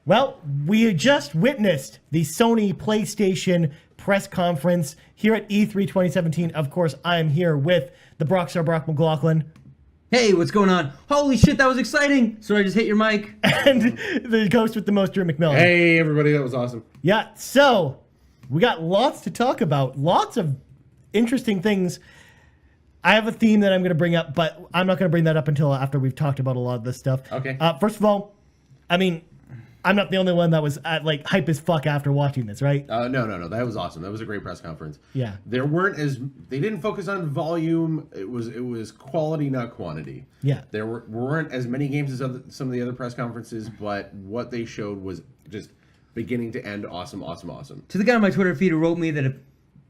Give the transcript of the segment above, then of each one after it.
Well, we just witnessed the Sony PlayStation press conference here at E3 2017. Of course, I am here with the Brockstar Brock McLaughlin. Hey, what's going on? Holy shit, that was exciting. Sorry, I just hit your mic. And the ghost with the most, Drew McMillan. Hey, everybody, that was awesome. Yeah, so we got lots to talk about. Lots of interesting things. I have a theme that I'm going to bring up, but I'm not going to bring that up until after we've talked about a lot of this stuff. Okay. First of all, I mean, I'm not the only one that was hype as fuck after watching this, right? No. That was awesome. That was a great press conference. Yeah. They didn't focus on volume. It was quality, not quantity. Yeah. There weren't as many games as some of the other press conferences, but what they showed was just beginning to end awesome. To the guy on my Twitter feed who wrote me that if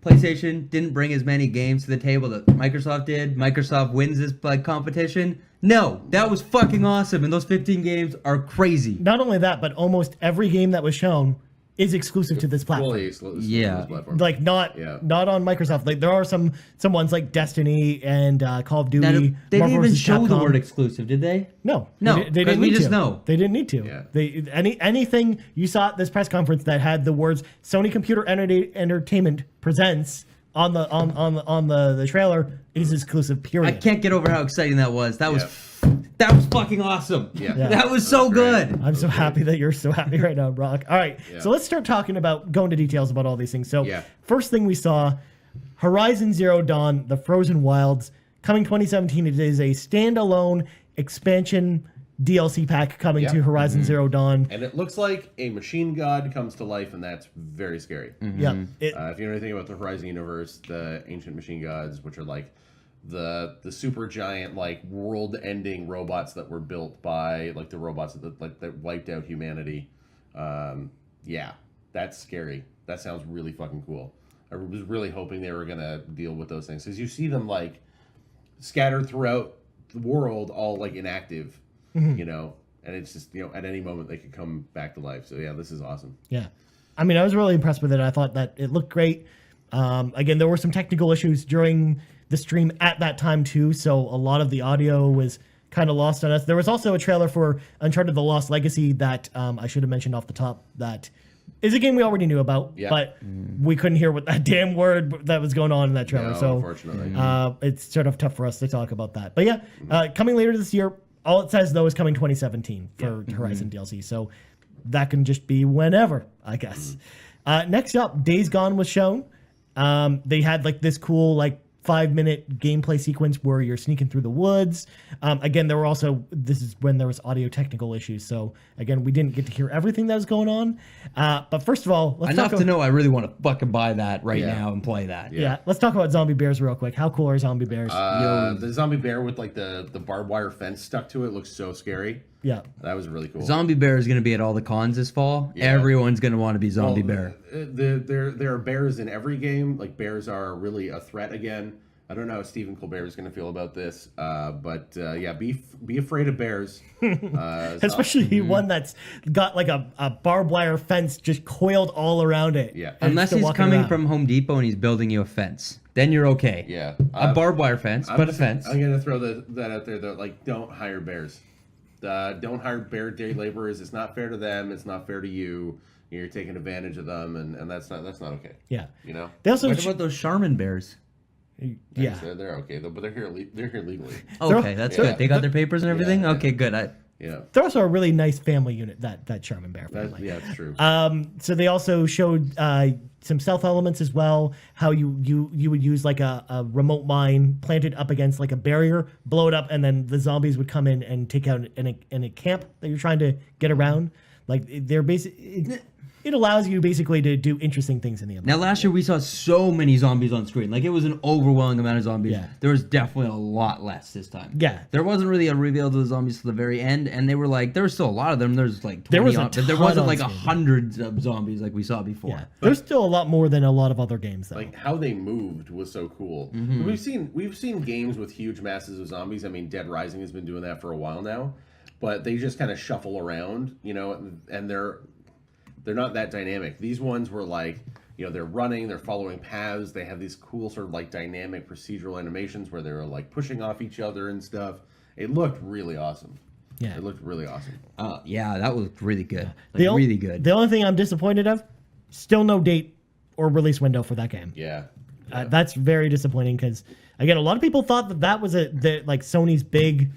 PlayStation didn't bring as many games to the table that Microsoft did, Microsoft wins this competition. No, that was fucking awesome, and those 15 games are crazy. Not only that, but almost every game that was shown is exclusive to this platform. Fully exclusive to Yeah. this platform. Like not on Microsoft. Like there are some ones like Destiny and Call of Duty. Now, they didn't Marvel even vs. show the Capcom. word exclusive, did they? No, No, they 'cause didn't we need just to. know. They didn't need to. Yeah. Anything you saw at this press conference that had the words Sony Computer Entertainment presents on the trailer is exclusive. Period. I can't get over how exciting that was. That was fucking awesome. Yeah. That was so great. good. I'm so happy that you're so happy right now, Brock. All right, Yeah. so let's start talking about going into details about all these things. So Yeah. first thing we saw, Horizon Zero Dawn, The Frozen Wilds, coming 2017. It is a standalone expansion DLC pack coming Yeah. to Horizon Zero Dawn. And it looks like a machine god comes to life, and that's very scary. Yeah, If you know anything about the Horizon universe, the ancient machine gods, which are like the super giant like world-ending robots that were built by like the robots that wiped out humanity. Yeah, that's scary. That sounds really fucking cool. I was really hoping they were gonna deal with those things because you see them like scattered throughout the world, all like inactive, you know, and it's just at any moment they could come back to life. So yeah, this is awesome. yeah. I mean, I was really impressed with it. I thought that it looked great. Again, there were some technical issues during the stream at that time too, so a lot of the audio was kind of lost on us. There was also a trailer for Uncharted: The Lost Legacy that I should have mentioned off the top. That is a game we already knew about, but we couldn't hear what that damn word that was going on in that trailer. No, so unfortunately. it's sort of tough for us to talk about that. But yeah, coming later this year. All it says though is coming 2017 for Horizon DLC. So that can just be whenever, I guess. Next up, Days Gone was shown. They had like this cool 5-minute gameplay sequence where you're sneaking through the woods. Again, this is when there was audio technical issues. So again, we didn't get to hear everything that was going on. But first of all, let's Enough to know I really want to fucking buy that right now and play that. Yeah, let's talk about zombie bears real quick. How cool are zombie bears? The zombie bear with like the barbed wire fence stuck to it looks so scary. Yeah. That was really cool. Zombie Bear is going to be at all the cons this fall. Yeah. Everyone's going to want to be Zombie Bear. There are bears in every game. Like bears are really a threat again. I don't know how Stephen Colbert is going to feel about this, but yeah, be afraid of bears. Especially one that's got like a barbed wire fence just coiled all around it. Yeah. And Unless still he's walking coming around. from Home Depot and he's building you a fence. Then you're okay. Yeah. A barbed wire fence, but a fence. I'm going to throw that out there, though. Like, don't hire bears. Don't hire bear day laborers. It's not fair to them. It's not fair to you. You're taking advantage of them, and that's not okay. Yeah. You know? They also What about those Charmin bears? yeah. They're okay, though, but they're here legally. Okay, that's good. They got their papers and everything? Yeah. Okay, good. Yeah. They're also a really nice family unit, that Charmin Bear family. Yeah, it's true. So they also showed some stealth elements as well. How you would use like a remote mine planted up against like a barrier, blow it up, and then the zombies would come in and take out in a camp that you're trying to get around. Like they're basically. It allows you basically to do interesting things in the environment. Now, last year we saw so many zombies on screen. Like, it was an overwhelming amount of zombies. Yeah. There was definitely a lot less this time. Yeah. There wasn't really a reveal to the zombies to the very end, and they were like, there was still a lot of them. There's like 20 There was a but there ton wasn't on like screen. hundreds of zombies like we saw before. Yeah. There's still a lot more than a lot of other games though. Like how they moved was so cool. We've seen games with huge masses of zombies. I mean, Dead Rising has been doing that for a while now, but they just kind of shuffle around, and they're not that dynamic. These ones were like, they're running, they're following paths. They have these cool sort of like dynamic procedural animations where they're like pushing off each other and stuff. It looked really awesome. Yeah. It looked really awesome. Yeah, that was really good. The Like, really good. The only thing I'm disappointed of, still no date or release window for that game. Yeah. That's very disappointing because, again, a lot of people thought that was like Sony's big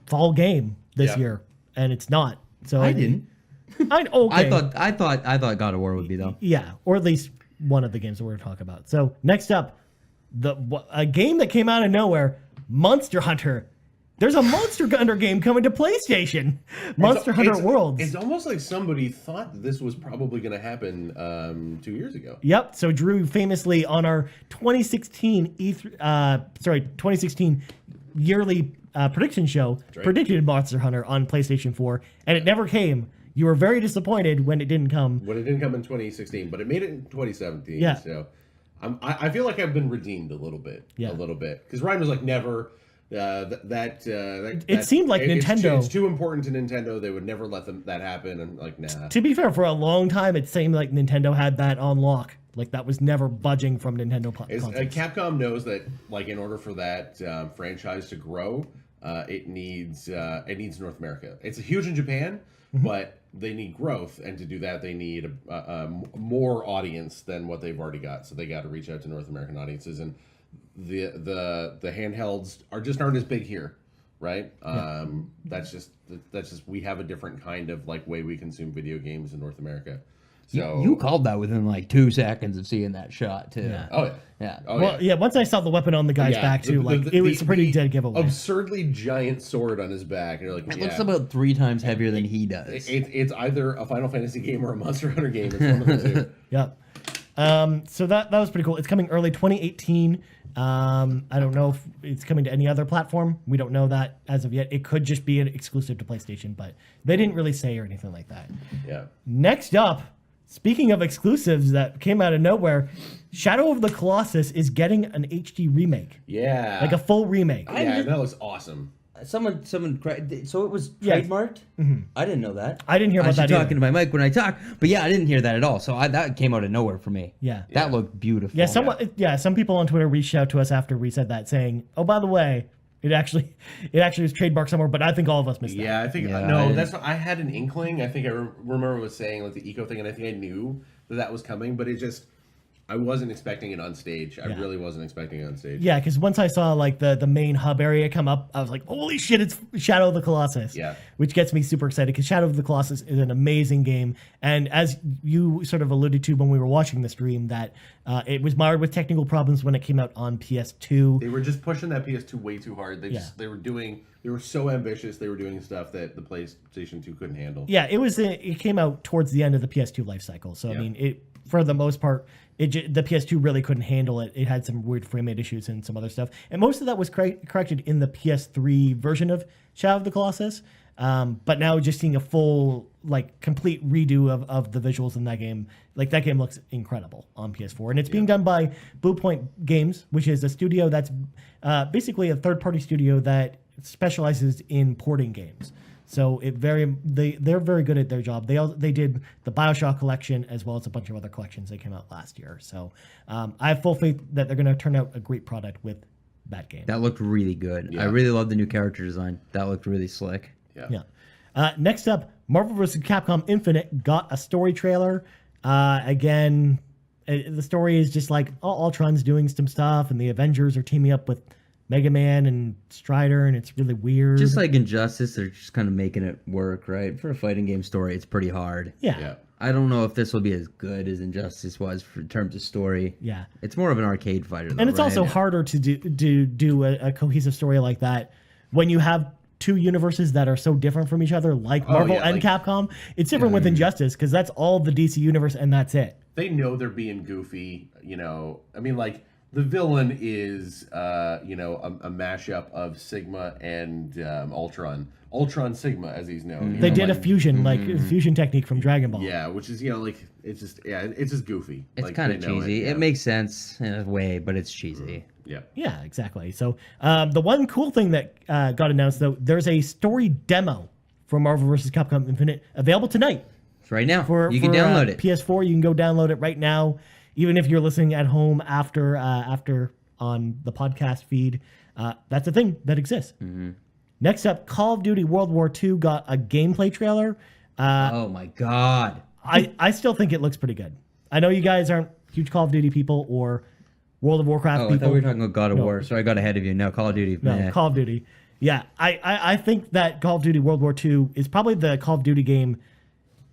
fall game this Yeah. year, and it's not. So I didn't. Okay. I thought God of War would be though. Yeah, or at least one of the games that we're talking about. So next up, a game that came out of nowhere, Monster Hunter. There's a Monster Hunter game coming to PlayStation. Monster Hunter Worlds. It's almost like somebody thought this was probably going to happen 2 years ago. Yep. So Drew famously on our 2016 2016 yearly prediction show right. predicted Monster Hunter on PlayStation 4, and it never came. You were very disappointed when it didn't come. When it didn't come in 2016, but it made it in 2017. Yeah. So I feel like I've been redeemed a little bit. Yeah. A little bit. Because Ryan was like, never. It seemed like Nintendo. It's too important to Nintendo. They would never let that happen. And like, nah. To be fair, for a long time, it seemed like Nintendo had that on lock. Like that was never budging from Nintendo consoles. Capcom knows that, like, in order for that franchise to grow, it needs North America. It's huge in Japan, but they need growth, and to do that, they need a more audience than what they've already got. So they got to reach out to North American audiences, and the handhelds aren't as big here, right? Yeah. That's just we have a different kind of like way we consume video games in North America. So You called that within like 2 seconds of seeing that shot too. Yeah. Oh yeah. Yeah. Oh, Well, yeah. Once I saw the weapon on the guy's back too, it was a pretty dead giveaway. Absurdly giant sword on his back, and you're like, It looks about 3 times heavier than he does. It's either a Final Fantasy game or a Monster Hunter game. It's one of the two. Yep. So that was pretty cool. It's coming early 2018. I don't know if it's coming to any other platform. We don't know that as of yet. It could just be an exclusive to PlayStation, but they didn't really say or anything like that. Yeah. Next up, speaking of exclusives that came out of nowhere, Shadow of the Colossus is getting an HD remake, Yeah. like a full remake. Yeah, that looks awesome. Someone, so it was Yeah. trademarked. I didn't know that. I didn't hear about I should that talk either. into my mic when I talk, but yeah, I didn't hear that at all. So that came out of nowhere for me. Yeah. That looked beautiful. Yeah, some people on Twitter reached out to us after we said that, saying, "Oh, by the way, it actually was trademarked somewhere." But I think all of us missed that. Yeah, I think Yeah, no. I That's what I had an inkling. I think I remember it was saying like the eco thing, and I think I knew that was coming, but it just I wasn't expecting it on stage. I really wasn't expecting it on stage. Yeah, because once I saw like the main hub area come up, I was like, "Holy shit! It's Shadow of the Colossus!" Yeah. Which gets me super excited because Shadow of the Colossus is an amazing game, and as you sort of alluded to when we were watching the stream, that it was marred with technical problems when it came out on PS2. They were just pushing that PS2 way too hard. They were so ambitious. They were doing stuff that the PlayStation 2 couldn't handle. Yeah, it came out towards the end of the PS2 life cycle, so I mean, it for the most part. The PS2 really couldn't handle it. It had some weird frame rate issues and some other stuff. And most of that was corrected in the PS3 version of Shadow of the Colossus. But now just seeing a full, like, complete redo of the visuals in that game, like, that game looks incredible on PS4. And it's being done by Blue Point Games, which is a studio that's basically a third-party studio that specializes in porting games. So they're very good at their job. They did the BioShock collection as well as a bunch of other collections that came out last year. So I have full faith that they're going to turn out a great product with that game. That looked really good. Yeah. I really love the new character design. That looked really slick. Yeah. Next up, Marvel vs. Capcom Infinite got a story trailer. Again, the story is just like Ultron's doing some stuff, and the Avengers are teaming up with Mega Man and Strider, and it's really weird. Just like Injustice, they're just kind of making it work, right? For a fighting game story, it's pretty hard. Yeah. I don't know if this will be as good as Injustice was in terms of story. Yeah. It's more of an arcade fighter, though, And it's right? also harder to do a cohesive story like that when you have two universes that are so different from each other, like Marvel and Capcom. It's different with Injustice because that's all the DC universe and that's it. They know they're being goofy. I mean, like, the villain is, a mashup of Sigma and Ultron. Ultron Sigma, as he's known. They did a fusion, fusion technique from Dragon Ball. Yeah, which is, it's just goofy. It's Like, kind they of know cheesy. It makes sense in a way, but it's cheesy. Yeah. Yeah, exactly. So the one cool thing that got announced, though, there's a story demo for Marvel vs. Capcom Infinite available tonight. It's right now. You can for, download it. PS4, you can go download it right now. Even if you're listening at home after on the podcast feed, that's a thing that exists. Next up, Call of Duty World War II got a gameplay trailer. Oh my god. I still think it looks pretty good. I know you guys aren't huge Call of Duty people or World of Warcraft Oh, I people. thought we were talking about God of War. Sorry, I got ahead of you. No, Call of Duty. No, Meh. Call of Duty. Yeah, I think that Call of Duty World War II is probably the Call of Duty game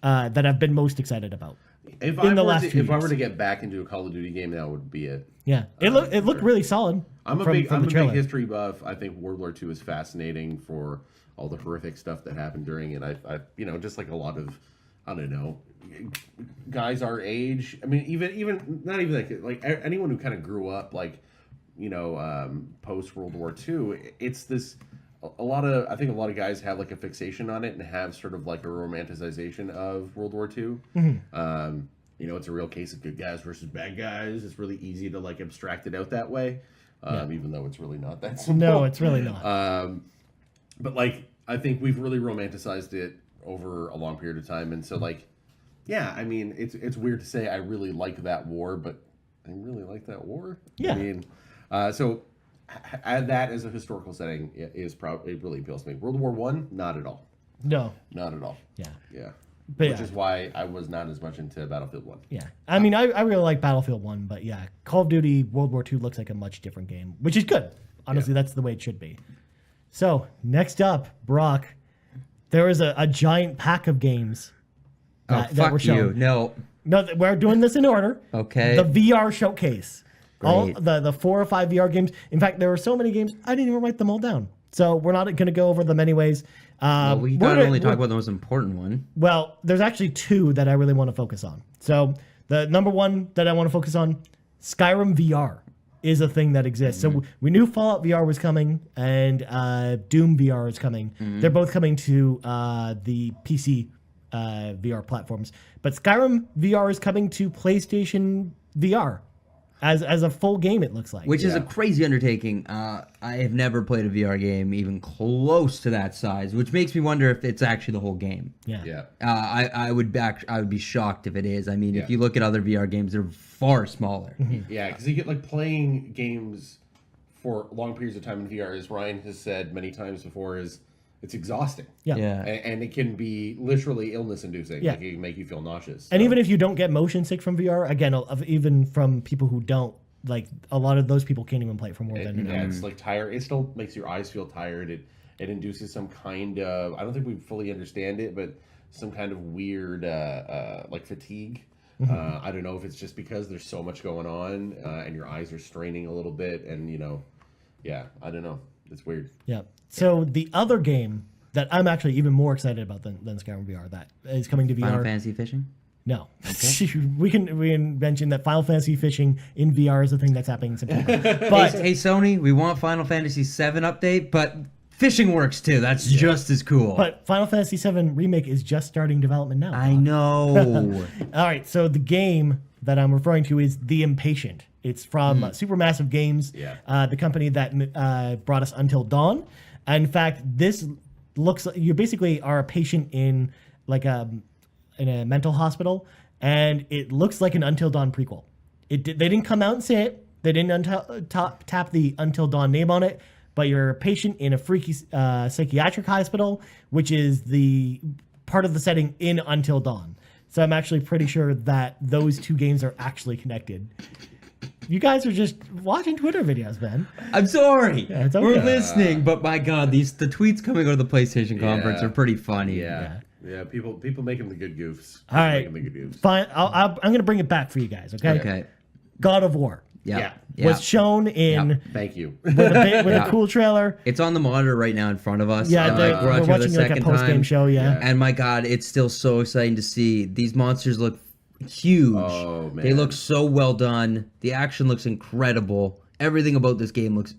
that I've been most excited about. If in I the were last to, few if I were years. to get back into a Call of Duty game, that would be it. Yeah, it looked really solid. I'm a from big the trailer. history buff. I think World War II is fascinating for all the horrific stuff that happened during it. I just like a lot of, I don't know, guys our age. I mean, even not even like anyone who kind of grew up like, post World War II. It's this. I think a lot of guys have like a fixation on it and have sort of like a romanticization of World War II. It's a real case of good guys versus bad guys. It's really easy to like abstract it out that way, even though it's really not that simple. No, it's really not. But like, I think we've really romanticized it over a long period of time, and so like, yeah, I mean, it's weird to say I really like that war, but I really like that war. Yeah. I mean, so add that as a historical setting it really appeals to me. World War One, not at all. No. Not at all. Yeah. Yeah. But Which is why I was not as much into Battlefield 1. Yeah. I mean, I really like Battlefield 1, but yeah, Call of Duty World War II looks like a much different game, which is good. Honestly, that's the way it should be. So, next up, Brock, there is a giant pack of games that were Fuck shown. you. No. No, we're doing this in order. Okay. The VR showcase. All Great. the 4 or 5 VR games. In fact, there were so many games, I didn't even write them all down. So we're not going to go over them anyways. Well, we gotta only talk about the most important one. Well, there's actually 2 that I really want to focus on. So the number one that I want to focus on, Skyrim VR is a thing that exists. So we knew Fallout VR was coming and Doom VR is coming. They're both coming to the PC VR platforms. But Skyrim VR is coming to PlayStation VR as a full game, it looks like. Which is a crazy undertaking. I have never played a VR game even close to that size, which makes me wonder if it's actually the whole game. Yeah. I would be shocked if it is. I mean, if you look at other VR games, they're far smaller. Yeah, because you get like playing games for long periods of time in VR, as Ryan has said many times before, it's exhausting. Yeah. And it can be literally illness-inducing. Yeah. Like it can make you feel nauseous. And even if you don't get motion sick from VR, again, even from people who don't, like a lot of those people can't even play it for more than an hour. it's like tired. It still makes your eyes feel tired. It induces some kind of, I don't think we fully understand it, but some kind of weird like fatigue. I don't know if it's just because there's so much going on and your eyes are straining a little bit, and I don't know. It's weird. Yeah. So the other game that I'm actually even more excited about than Skyrim VR that is coming to VR. Final Fantasy Fishing? No. we can mention that Final Fantasy Fishing in VR is a thing that's happening in September. But Hey, Sony, we want Final Fantasy VII update, but fishing works too. That's just as cool. But Final Fantasy VII Remake is just starting development now. I know. All right, so the game that I'm referring to is The Impatient. It's from Supermassive Games, the company that brought us Until Dawn. In fact, this looks like you basically are a patient in like in a mental hospital, and it looks like an Until Dawn prequel. They didn't come out and say it. They didn't tap the Until Dawn name on it, but you're a patient in a freaky psychiatric hospital, which is the part of the setting in Until Dawn. So I'm actually pretty sure that those 2 games are actually connected. You guys are just watching Twitter videos, man. I'm sorry. Yeah, it's okay. We're listening, but my God, the tweets coming out of the PlayStation conference Yeah. are pretty funny. Yeah. People making the good goofs. All right. Making the good goofs. Fine. I'm going to bring it back for you guys, okay? Okay. God of War Yeah. was shown in Thank you. with a cool trailer. It's on the monitor right now in front of us. Yeah, and, we're we're watching it the watching like a second post-game time. show, yeah. And my God, it's still so exciting to see. These monsters look huge. Oh, man. They look so well done. The action looks incredible. Everything about this game looks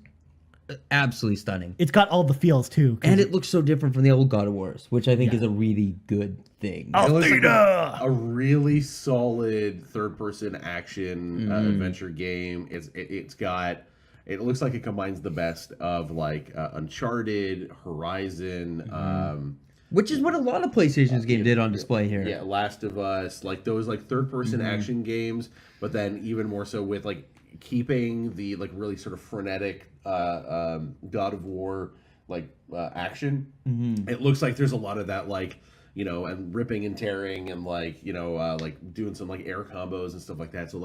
absolutely stunning. It's got all the feels, too. And it looks so different from the old God of Wars, which I think is a really good thing. It looks like a really solid third-person action adventure game. It looks like it combines the best of like Uncharted, Horizon, Which is what a lot of PlayStation's game did on display here. yeah, Last of Us, like those like third-person action games, but then even more so with like keeping the like really sort of frenetic God of War action. It looks like there's a lot of that and ripping and tearing and like doing some like air combos and stuff like that. So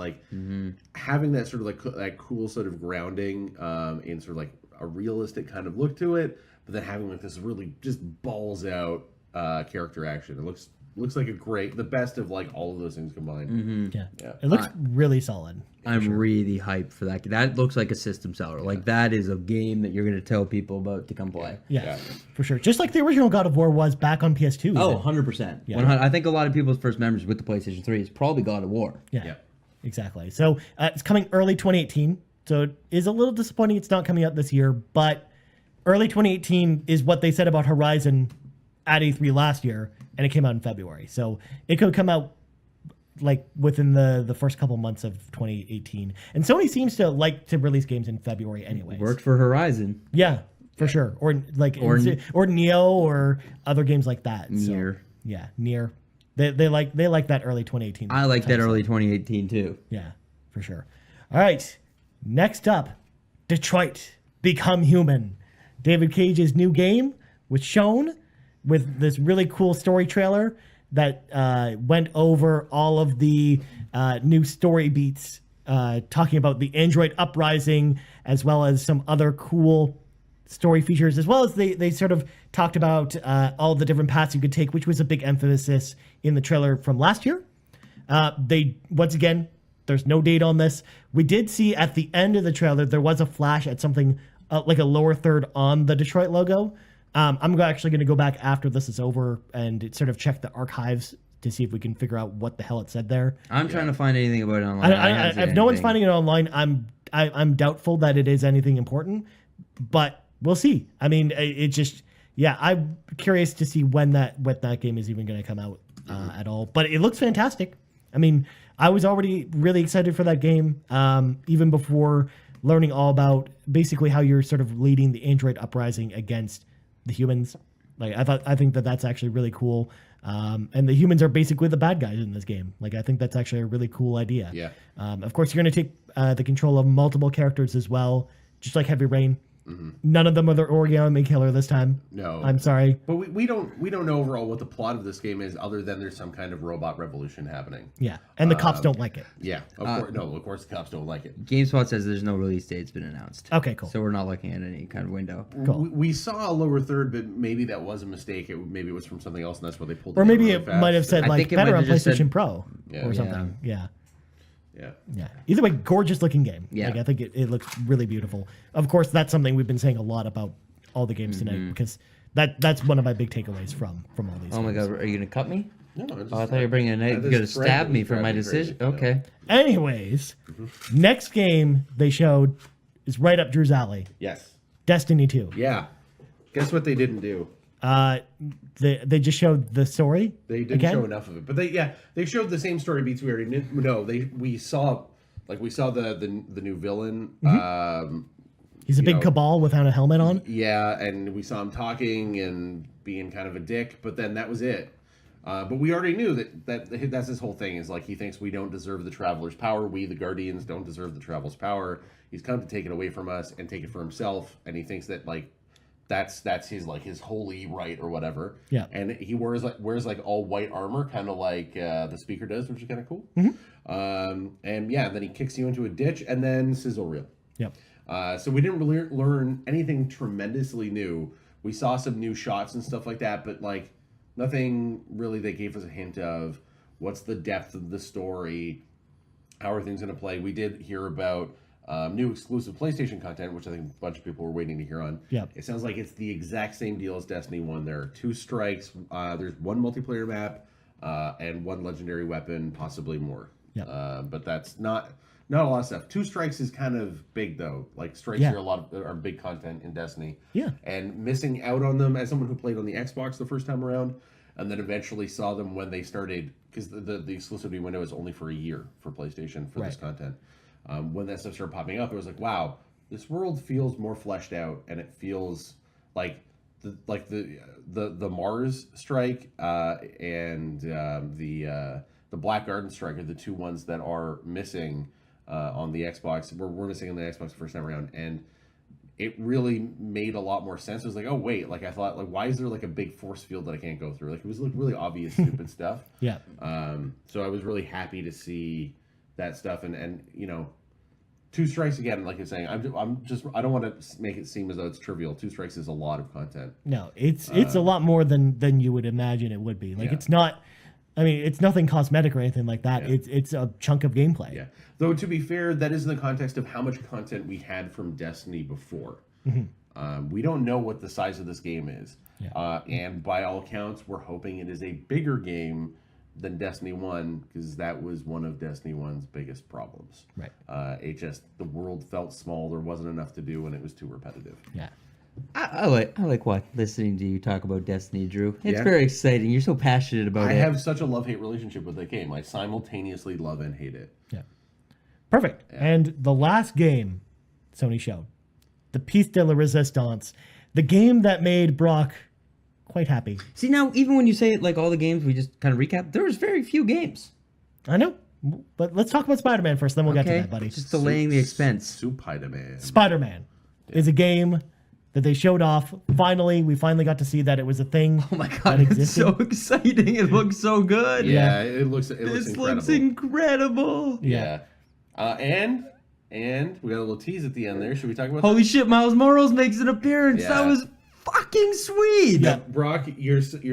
having that sort of like that cool sort of grounding in sort of like a realistic kind of look to it, but then having like this really just balls out character action. It looks like the best of like all of those things combined. Yeah. It looks really solid. I'm really hyped for that. That looks like a system seller. Like that is a game that you're going to tell people about to come play. Yeah, for sure. Just like the original God of War was back on PS2. Oh, 100%. Yeah. I think a lot of people's first memories with the PlayStation 3 is probably God of War. Yeah. Exactly. So it's coming early 2018. So it is a little disappointing it's not coming out this year, but early 2018 is what they said about Horizon at E3 last year, and it came out in February. So it could come out like within the first couple months of 2018. And Sony seems to like to release games in February anyways. Worked for Horizon. Yeah, for sure. Or Neo or other games like that. Nier. So, yeah, Nier. They like that early 2018. I like that early 2018 too. Yeah, for sure. All right. Next up, Detroit Become Human. David Cage's new game was shown with this really cool story trailer that went over all of the new story beats, talking about the Android uprising, as well as some other cool story features, as well as they sort of talked about all the different paths you could take, which was a big emphasis in the trailer from last year. Once again, there's no date on this. We did see at the end of the trailer, there was a flash at something like a lower third on the Detroit logo. I'm actually going to go back after this is over and sort of check the archives to see if we can figure out what the hell it said there. I'm trying to find anything about it online. If no one's finding it online, I'm doubtful that it is anything important, but we'll see. I mean, I'm curious to see when that game is even going to come out at all. But it looks fantastic. I mean, I was already really excited for that game, even before learning all about basically how you're sort of leading the Android uprising against the humans. Like I think that's actually really cool. And the humans are basically the bad guys in this game. Like I think that's actually a really cool idea. Yeah. Of course, you're going to take the control of multiple characters as well, just like Heavy Rain. None of them are the origami killer this time. No, I'm sorry, but we don't know overall what the plot of this game is, other than there's some kind of robot revolution happening. Yeah, and the cops don't like it. Yeah, of course the cops don't like it. GameSpot says there's no release date's been announced. Okay, cool. So we're not looking at any kind of window. Cool. We saw a lower third, but maybe that was a mistake. Maybe it was from something else, and that's why they pulled it. Or maybe really it fast. might have said I like think it better might on have just PlayStation said- Pro Yeah. or something. Yeah. Yeah. Either way, gorgeous looking game. Yeah. Like I think it looks really beautiful. Of course, that's something we've been saying a lot about all the games tonight, because that's one of my big takeaways from all these. Oh my games. god, are you gonna cut me? No, I thought you were bringing a knife. You're gonna stab me for my decision. Okay. Anyways, next game they showed is right up Drew's alley. Yes. Destiny 2. Yeah. Guess what they didn't do? They just showed the story. They didn't again? show enough of it, but they showed the same story beats we already knew. No, we saw the new villain. He's a big cabal without a helmet on. Yeah, and we saw him talking and being kind of a dick, but then that was it. But we already knew that's his whole thing, is like he thinks we don't deserve the Traveler's power. We, the Guardians, don't deserve the Traveler's power. He's come to take it away from us and take it for himself, and he thinks that like that's his holy right or whatever. Yeah. And he wears all white armor, kind of like the Speaker does, which is kind of cool. And then he kicks you into a ditch and then sizzle reel. Yep. So we didn't really learn anything tremendously new. We saw some new shots and stuff like that, but like nothing really that gave us a hint of what's the depth of the story, how are things going to play. We did hear about new exclusive PlayStation content, which I think a bunch of people were waiting to hear on. Yep. It sounds like it's the exact same deal as Destiny 1. There are 2 strikes, there's 1 multiplayer map, and 1 legendary weapon, possibly more. Yep. But that's not a lot of stuff. 2 strikes is kind of big though. Like strikes are big content in Destiny. Yeah. And missing out on them as someone who played on the Xbox the first time around, and then eventually saw them when they started, because the exclusivity window is only for a year for PlayStation for this content. When that stuff started popping up, it was like, wow, this world feels more fleshed out, and it feels like the Mars strike and the Black Garden strike are the 2 ones that are missing on the Xbox. We're missing on the Xbox the first time around, and it really made a lot more sense. It was like, oh wait, like I thought, like why is there like a big force field that I can't go through? Like it was like really obvious stupid stuff. Yeah. So I was really happy to see that stuff, and you know, 2 strikes again. Like you're saying, I don't want to make it seem as though it's trivial. 2 strikes is a lot of content. No, it's a lot more than you would imagine it would be. Like Yeah. it's not. I mean, it's nothing cosmetic or anything like that. Yeah. It's a chunk of gameplay. Yeah. Though to be fair, that is in the context of how much content we had from Destiny before. We don't know what the size of this game is, and by all accounts, we're hoping it is a bigger game than Destiny 1, because that was one of Destiny 1's biggest problems. Right. The world felt small. There wasn't enough to do, and it was too repetitive. Yeah. I like listening to you talk about Destiny, Drew. It's Yeah. very exciting. You're so passionate about I it. have such a love-hate relationship with that game. I simultaneously love and hate it. Yeah. Perfect. And the last game Sony showed, the Piece de la Resistance, the game that made Brock quite happy. See, now, even when you say it, like all the games we just kind of recap, there was very few games. I know, but let's talk about Spider-Man first, then we'll get to that, buddy. Just delaying the expense. Spider-Man. Spider-Man is a game that they showed off. Finally, we finally got to see that it was a thing. Oh my that god, it's existed. so exciting. It looks so good. Yeah, it looks This incredible. looks incredible. Yeah. And we got a little tease at the end there. Should we talk about Holy shit, Miles Morales makes an appearance. Yeah. That was fucking sweet. Yeah. Brock, you're such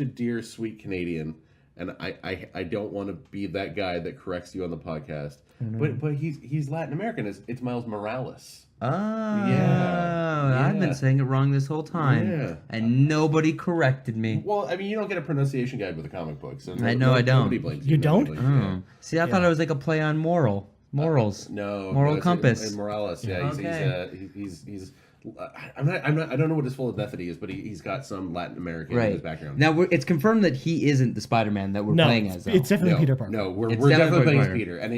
a dear, sweet Canadian, and I don't want to be that guy that corrects you on the podcast. But he's Latin American. It's Miles Morales. Oh, Yeah. I've been saying it wrong this whole time. Yeah. And nobody corrected me. Well, I mean, you don't get a pronunciation guide with a comic book, so I know I don't. Nobody blames You don't? Nobody blames you. Oh. See, I thought it was like a play on morals. No, Moral it's compass. Morales. Yeah, Okay. he's I don't know what his full ethnicity is, but he's got some Latin American in his Right. background. Now, it's confirmed that he isn't the Spider-Man that we're No, playing as. Though. it's definitely no, Peter Parker. No, we're It's definitely definitely playing as Parker. Peter, and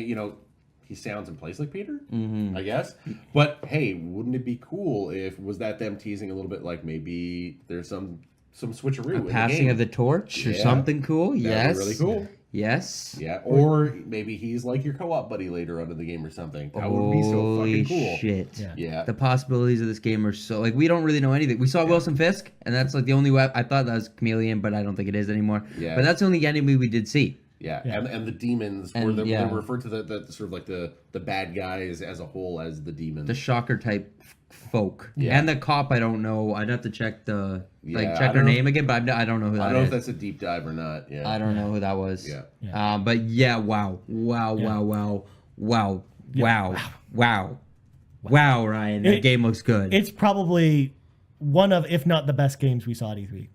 he sounds and plays like Peter, I guess. But hey, wouldn't it be cool if was that them teasing a little bit like maybe there's some switcheroo in the Passing game? of the torch or Yeah. something cool? That'd be Yes. really cool. Yes. Yeah, or maybe he's like your co-op buddy later on in the game or something. That would be so Holy fucking cool. shit. Yeah. Yeah. The possibilities of this game are so like we don't really know anything. We saw Wilson Fisk, and that's like the only way I thought that was Chameleon, but I don't think it is anymore. Yeah. But that's the only enemy we did see. Yeah, Yeah. And the demons And, were yeah. they referred to the sort of like the bad guys as a whole as the demons. The shocker type folk. Yeah. And the cop, I don't know. I'd have to check the Yeah, I check her don't know name again, but I don't know who that I don't know is. if that's a deep dive or not. Yeah. I don't know who that was. Yeah. But yeah, wow, Ryan, that game looks good. It's probably one of, if not the best games we saw at E3.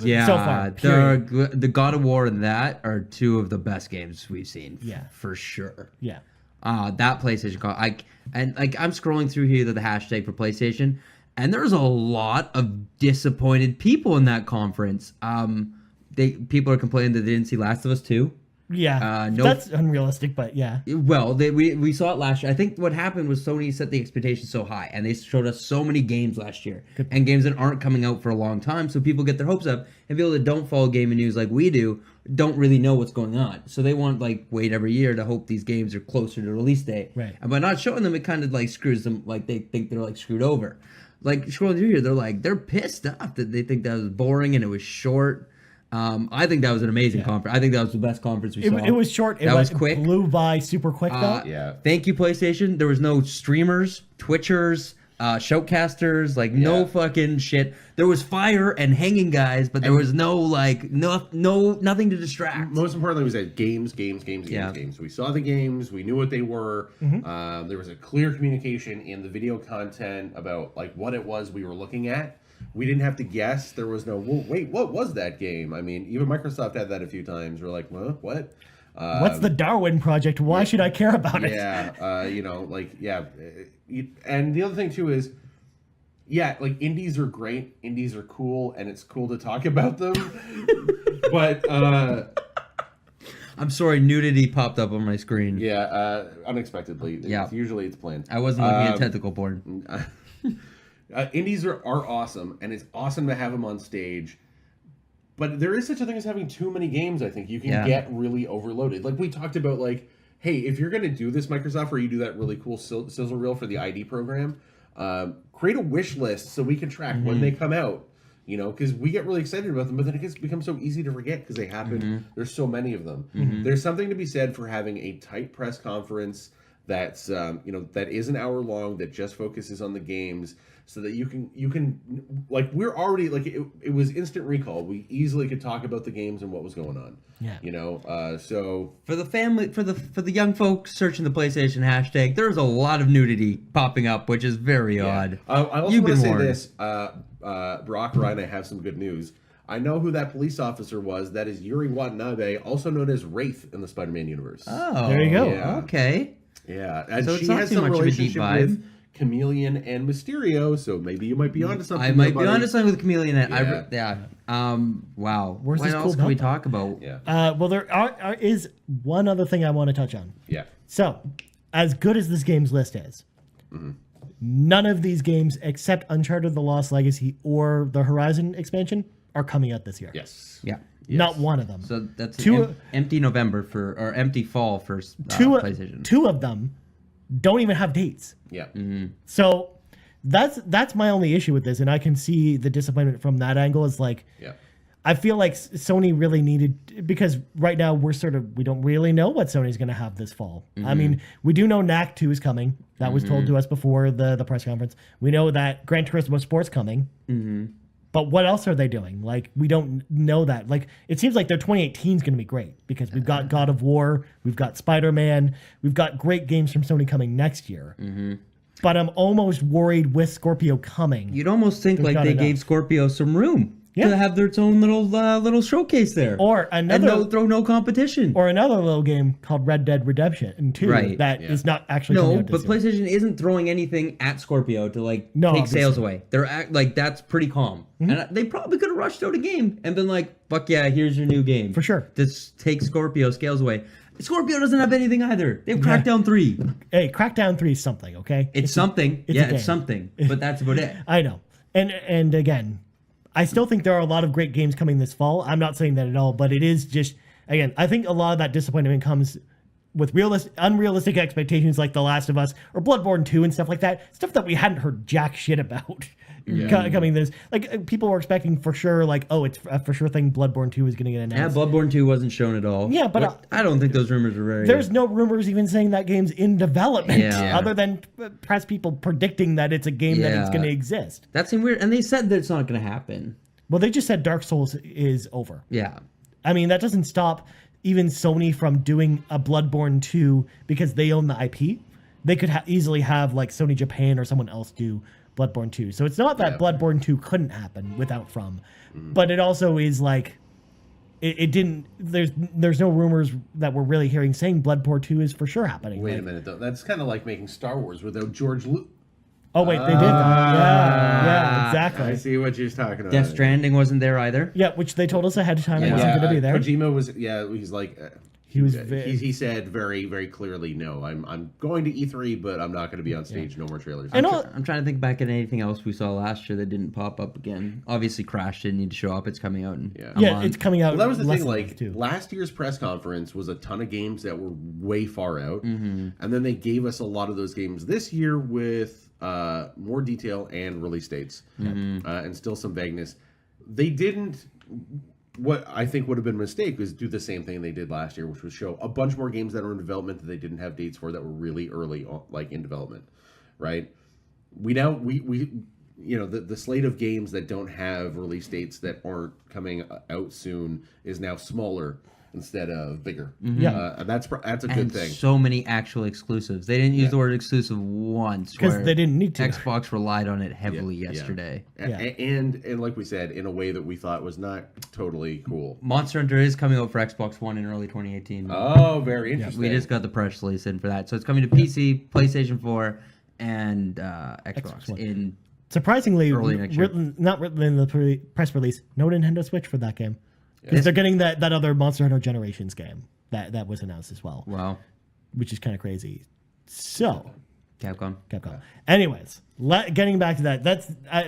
Yeah, so far, period. the God of War and that are two of the best games we've seen. Yeah. For sure. Yeah. That PlayStation call, I'm scrolling through here the hashtag for PlayStation, and there's a lot of disappointed people in that conference. People are complaining that they didn't see Last of Us 2. Yeah. No- That's unrealistic, but yeah. Well, we saw it last year. I think what happened was Sony set the expectations so high, and they showed us so many games last year, and games that aren't coming out for a long time. So people get their hopes up, and people that don't follow gaming news like we do don't really know what's going on. So they want wait every year to hope these games are closer to release date. Right. And by not showing them, it kind of screws them. They think they're screwed over. Scrolling through here, they're pissed off that they think that was boring and it was short. I think that was an amazing conference. I think that was the best conference we saw. It was short. It That was quick. Blew by super quick, though. Yeah. Thank you, PlayStation. There was no streamers, Twitchers, shoutcasters, no fucking shit. There was fire and hanging guys, but there was no nothing to distract. Most importantly was that games. Yeah. We saw the games. We knew what they were. Mm-hmm. There was a clear communication in the video content about what it was we were looking at. We didn't have to guess. There was no, well, wait, what was that game? I mean, even Microsoft had that a few times. We're like, well, what? What's the Darwin Project? Why should I care about it? Yeah, and the other thing too is, indies are great, indies are cool, and it's cool to talk about them. But I'm sorry, nudity popped up on my screen. unexpectedly. Yeah. Usually it's planned. I wasn't looking at tentacle porn. Indies are awesome, and it's awesome to have them on stage. But there is such a thing as having too many games. I think you can get really overloaded. Like we talked about, hey, if you're going to do this, Microsoft, where you do that really cool sizzle reel for the ID program, create a wish list so we can track when they come out. You know, because we get really excited about them, but then it becomes so easy to forget because they happen. There's so many of them. There's something to be said for having a tight press conference that's that is an hour long, that just focuses on the games, so that you can like, we're already like, it was instant recall. We easily could talk about the games and what was going on. Yeah. You know, so For the family, for the young folks searching the PlayStation hashtag, there's a lot of nudity popping up, which is very odd. I also You've want to been say warned. this, Brock, Ryan, I have some good news. I know who that police officer was. That is Yuri Watanabe, also known as Wraith in the Spider-Man universe. Oh, There you go. Yeah. Okay. Yeah, and So it's she not has too some much of a deep relationship vibe. with Chameleon and Mysterio, so maybe you might be onto something. I might there, be buddy. onto something with Chameleon. Yeah. Wow. Where's what this else cool can we belt? talk about? Yeah, Well, there is one other thing I want to touch on. yeah. So, as good as this game's list is, none of these games except Uncharted: The Lost Legacy or the Horizon expansion are coming out this year. Yes. Yeah. Yes. Not one of them. So that's Two- an empty November or empty fall for PlayStation. Two of them don't even have dates. Yeah. So that's my only issue with this, and I can see the disappointment from that angle. Is like, Yeah. I feel like Sony really needed, because right now we don't really know what Sony's going to have this fall. I mean, we do know Knack 2 is coming. That was told to us before the press conference. We know that Gran Turismo Sport's coming. But what else are they doing? Like, we don't know that. Like, it seems like their 2018 is going to be great because we've got God of War, we've got Spider-Man, we've got great games from Sony coming next year. But I'm almost worried with Scorpio coming. You'd almost think There's like not they enough. gave Scorpio some room Yeah. to have their own little showcase there, Or and another throw no competition. or another little game called Red Dead Redemption 2 Right, that is not actually coming No, out but this year. PlayStation isn't throwing anything at Scorpio to like No, take obviously. sales away. They're like, that's pretty calm, and they probably could have rushed out a game and been like, "Fuck yeah, here's your new game." For sure. Just take Scorpio scales away. Scorpio doesn't have anything either. They've Crackdown 3. Hey, Crackdown 3 is something, okay? It's something. it's a Yeah, game. it's something. But that's about it. I know. And again, I still think there are a lot of great games coming this fall. I'm not saying that at all, but it is just, again, I think a lot of that disappointment comes with unrealistic expectations like The Last of Us or Bloodborne 2 and stuff like that. Stuff that we hadn't heard jack shit about coming this. Like, people were expecting for sure, like, oh, it's a for sure thing Bloodborne 2 is going to get Yeah, announced. Bloodborne 2 wasn't shown at all. Yeah, but, Which I don't think those rumors are very. There's no rumors even saying that game's in development Yeah. other than press people predicting that it's a game that it's Yeah. going to exist. That seemed weird, and they said that it's not going to happen. Well, they just said Dark Souls is over. Yeah. I mean, that doesn't stop even Sony from doing a Bloodborne 2 because they own the IP. They could easily have like Sony Japan or someone else do Bloodborne 2. So it's not that Yeah. Bloodborne 2 couldn't happen without From, but it also is like it didn't. There's no rumors that we're really hearing saying Bloodborne 2 is for sure happening. Wait Like, a minute, though. That's kind of like making Star Wars without George Lucas. oh wait, they did that. Yeah, exactly. I see what you're talking about. Death Stranding wasn't there either. Yeah, which they told us ahead of time it Yeah, wasn't going to be there. Kojima was. Yeah, he's like. He was He said very, very clearly, no, I'm going to E3, but I'm not going to be on stage. No more trailers. And all, I'm trying to think back at anything else we saw last year that didn't pop up again. Obviously, Crash didn't need to show up. It's coming out. yeah, it's coming out. Well, that was the less thing. than Like this, too. last year's press conference was a ton of games that were way far out, Mm-hmm. and then they gave us a lot of those games this year with more detail and release dates, and still some vagueness. They didn't. What I think would have been a mistake was do the same thing they did last year, which was show a bunch more games that are in development that they didn't have dates for that were really early, like in development, right? We the slate of games that don't have release dates that aren't coming out soon is now smaller instead of bigger. Yeah. And that's a good and thing. so many actual exclusives. They didn't use the word exclusive once. because where they didn't need to. Xbox relied on it heavily Yeah. yesterday. Yeah. And like we said, in a way that we thought was not totally cool. Monster Hunter is coming out for Xbox One in early 2018. Oh, very interesting. We just got the press release in for that. So it's coming to PC, PlayStation 4, and Xbox One. in Surprisingly, Early next year. not written in the press release, no Nintendo Switch for that game. Because they're getting that other Monster Hunter Generations game that was announced as well, wow, which is kind of crazy. So, Capcom. Capcom. Anyways, getting back to that,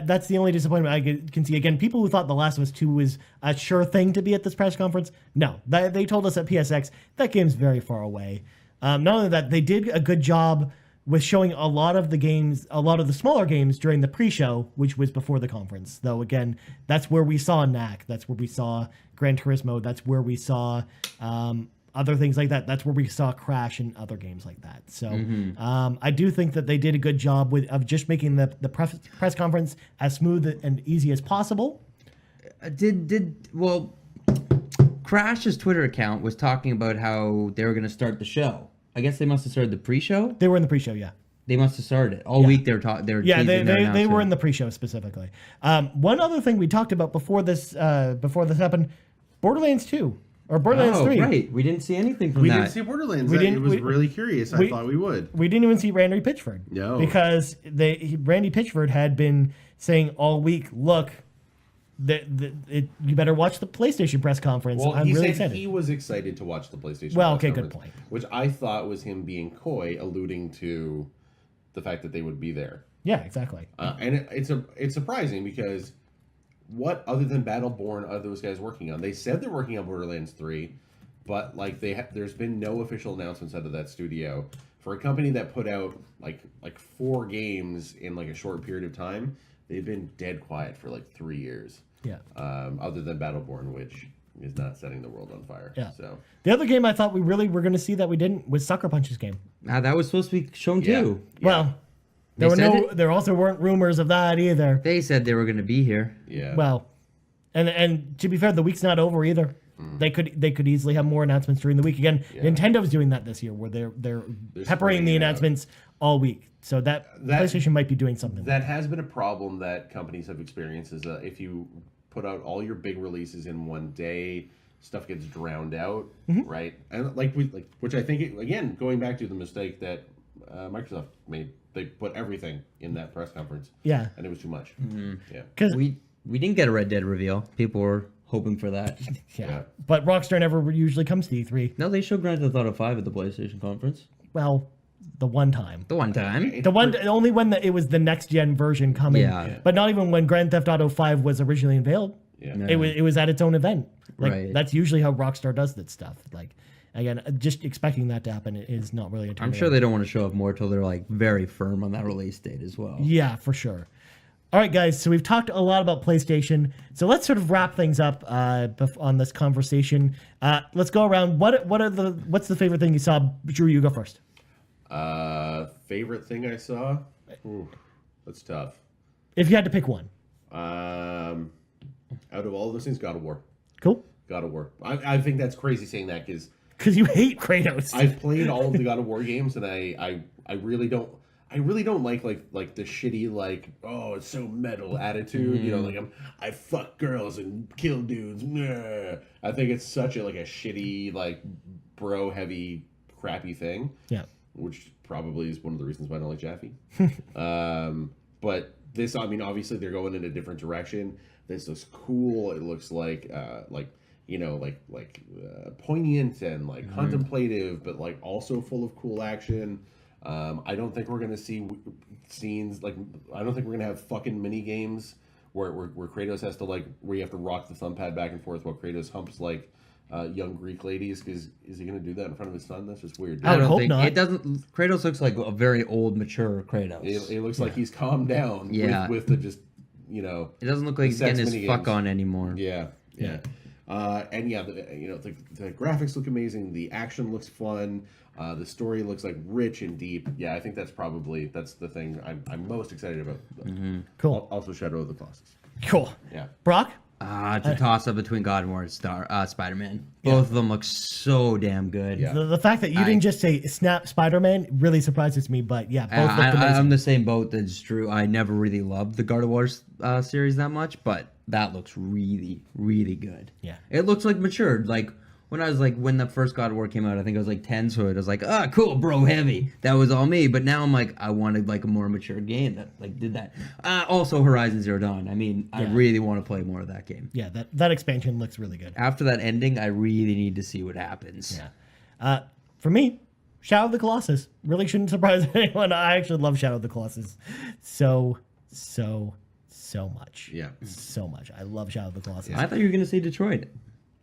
that's the only disappointment I can see. Again, people who thought The Last of Us 2 was a sure thing to be at this press conference, no. They told us at PSX that game's very far away. Not only that, they did a good job with showing a lot of the smaller games during the pre-show, which was before the conference. Though again, that's where we saw NAC, that's where we saw Gran Turismo, that's where we saw other things like that. That's where we saw Crash and other games like that. So I do think that they did a good job of just making the press conference as smooth and easy as possible. Crash's Twitter account was talking about how they were going to start the show. I guess they must have started the pre-show. They were in the pre-show, yeah. They must have started it all week. They were talking. Yeah, they were in the pre-show specifically. One other thing we talked about before this happened, Borderlands 2 or Borderlands 3. Right, we didn't see anything from We that. didn't see Borderlands. It was really curious. I thought we would. We didn't even see Randy Pitchford. No, because Randy Pitchford had been saying all week, look. You better watch the PlayStation press conference. Well, I'm he really said excited. he was excited to watch the PlayStation. Well, press okay, good conference, point. Which I thought was him being coy, alluding to the fact that they would be there. Yeah, exactly. And it's surprising because what other than Battleborn are those guys working on? They said they're working on Borderlands 3, but like there's been no official announcements out of that studio for a company that put out like 4 games in like a short period of time. They've been dead quiet for like 3 years. Yeah. Other than Battleborn, which is not setting the world on fire. Yeah. So the other game I thought we really were going to see that we didn't was Sucker Punch's game. That was supposed to be shown too. Yeah. Well, there also weren't rumors of that either. They said they were going to be here. Yeah. Well, and to be fair, the week's not over either. They could easily have more announcements during the week. Again, Nintendo's doing that this year, where they're peppering the announcements all week. So that PlayStation might be doing something. That has been a problem that companies have experienced. Is if you put out all your big releases in one day, stuff gets drowned out, right? And which I think again, going back to the mistake that Microsoft made, they put everything in that press conference. Yeah, and it was too much. Yeah, because we didn't get a Red Dead reveal. People were hoping for that. Yeah. But Rockstar never usually comes to E3. No, they showed Grand Theft Auto 5 at the PlayStation conference. Well, the one time. Only when it was the next gen version coming. Yeah. But not even when Grand Theft Auto 5 was originally unveiled. Yeah. It was at its own event. Right. That's usually how Rockstar does that stuff. Like, again, just expecting that to happen is not really I'm sure they don't want to show up more till they're like very firm on that release date as well. Yeah, for sure. All right, guys. So we've talked a lot about PlayStation. So let's sort of wrap things up on this conversation. Let's go around. What's the favorite thing you saw? Drew, you go first. Favorite thing I saw? Ooh, that's tough. If you had to pick one. Out of all of those things, God of War. Cool. God of War. I think that's crazy saying that because you hate Kratos. I've played all of the God of War games, and I really don't like the shitty oh, it's so metal attitude. You know, I fuck girls and kill dudes. Nah. I think it's such a shitty bro heavy crappy thing. Yeah. Which probably is one of the reasons why I don't like Jaffe. But this, obviously they're going in a different direction. This looks cool. It looks poignant and contemplative, but also full of cool action. I don't think we're gonna see scenes I don't think we're gonna have fucking mini games where Kratos has to where you have to rock the thumb pad back and forth while Kratos humps young Greek ladies. Because is he gonna do that in front of his son? That's just weird. I would hope think not. It doesn't. Kratos looks like a very old, mature Kratos. It looks like he's calmed down. Yeah. With the just It doesn't look like he's getting his fuck on anymore. Yeah. And the graphics look amazing. The action looks fun. The story looks rich and deep. Yeah, I think that's the thing I'm most excited about. Cool. Also, Shadow of the Colossus. Cool. Yeah. Brock? It's a toss up between God of War and Spider-Man. Both of them look so damn good. Yeah. The fact that you didn't just say Snap Spider-Man really surprises me, but yeah, both look amazing. I'm the same boat as Drew. I never really loved the God of War series that much, but that looks really, really good. Yeah. It looks matured. When the first God of War came out, I think I was 10, so it was cool, bro, heavy. That was all me. But now I'm I wanted a more mature game that did that. Also, Horizon Zero Dawn. I really want to play more of that game. Yeah, that expansion looks really good. After that ending, I really need to see what happens. Yeah. For me, Shadow of the Colossus really shouldn't surprise anyone. I actually love Shadow of the Colossus so much. Yeah. So much. I love Shadow of the Colossus. I thought you were going to say Detroit.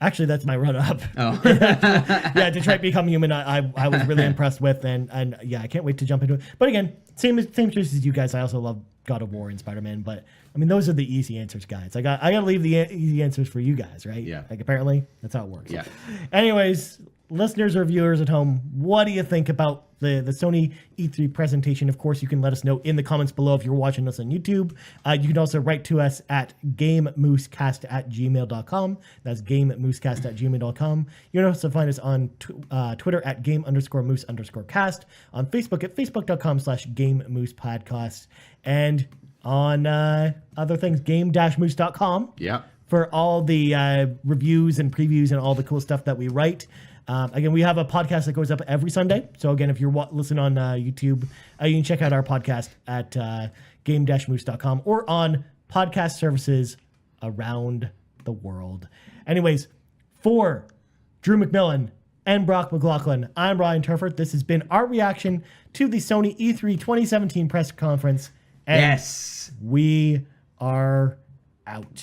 Actually, that's my run-up. Oh. Yeah, Detroit Become Human. I was really impressed with, and yeah, I can't wait to jump into it. But again, same choice as you guys. I also love God of War and Spider-Man. But I mean, those are the easy answers, guys. I got to leave the easy answers for you guys, right? Yeah. Like apparently that's how it works. Yeah. Anyways, listeners or viewers at home, what do you think about the Sony E3 presentation? Of course, you can let us know in the comments below if you're watching us on YouTube. You can also write to us at gamemoosecast@gmail.com. That's gamemoosecast@gmail.com. You can also find us on Twitter at game_moose_cast, on Facebook at facebook.com/gamemoosepodcast, and on other things, game-moose.com. Yeah. For all the reviews and previews and all the cool stuff that we write. Again, we have a podcast that goes up every Sunday. So again, if you're listening on YouTube, you can check out our podcast at game-moose.com or on podcast services around the world. Anyways, for Drew McMillan and Brock McLaughlin, I'm Brian Turford. This has been our reaction to the Sony E3 2017 press conference. And Yes. we are out.